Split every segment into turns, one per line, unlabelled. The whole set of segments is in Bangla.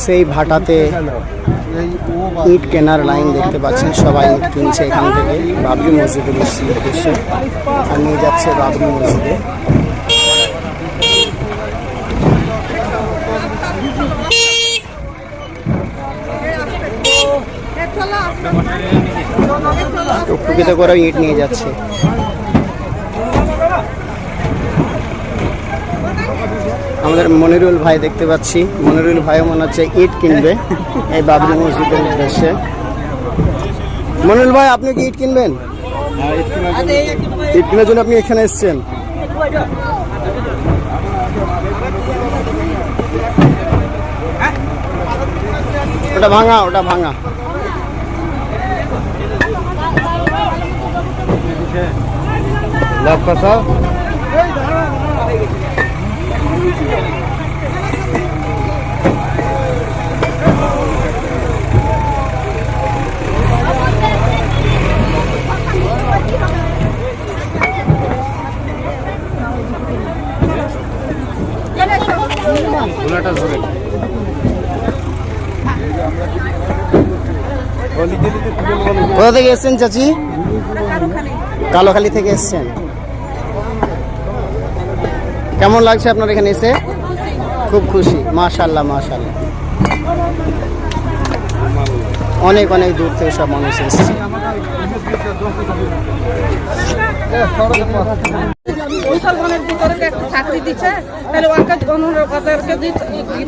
সেই ভাটাতে ইট কেনার লাইন দেখতে পাচ্ছেন, সবাই ইট কিনছে এখান থেকে বাবরি মসজিদের উদ্দেশ্যে আর নিয়ে যাচ্ছে বাবরি মসজিদে। টুকটুকিতে করে ইট নিয়ে যাচ্ছে। আমাদের মনিরুল ভাই দেখতে পাচ্ছি, মনিরুল ভাইও মনে হচ্ছে ইট কিনবে এই বাবরি মসজিদের উদ্দেশ্যে। মনিরুল ভাই, আপনি কি ইট কিনবেন? ইট কেনার জন্য আপনি এখানে এসেছেন? ওটা ভাঙা, ওটা ভাঙা। লাভ কথা কোথা থেকে এসছেন চাচি? কালোখালী থেকে এসছেন। কেমন লাগছে আপনার এখানে এসে? খুব খুশি, মাশাআল্লাহ মাশাআল্লাহ। অনেক অনেক দূর থেকে সব মানুষ এসছে।
মুসলমানের ভিতরে চাকরি দিচ্ছে, তাহলে ওদেরকে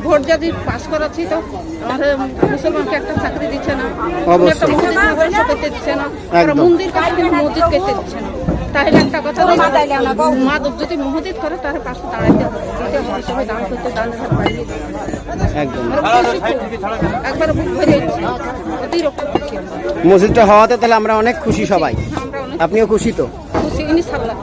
ভোট যদি পাস করাচ্ছি তো আমাদের মুসলমানকে একটা চাকরি দিচ্ছে না, একটা মসজিদ করতে দিচ্ছে না, মন্দির কাছে কিন্তু মসজিদ করতে দিচ্ছে না। তাহলে একটা কথা, মা যদি মসজিদ করে তাহলে পাশে দাঁড়াইতে হবে, সবাই দান করতে, দানের হাত বাড়িয়ে একবার বুক ভরে অতিরিক্ত খুশি।
মসজিদটা হওয়াতে তাহলে আমরা অনেক খুশি সবাই। আপনিও খুশি তো?
খুশি ইনশাআল্লাহ।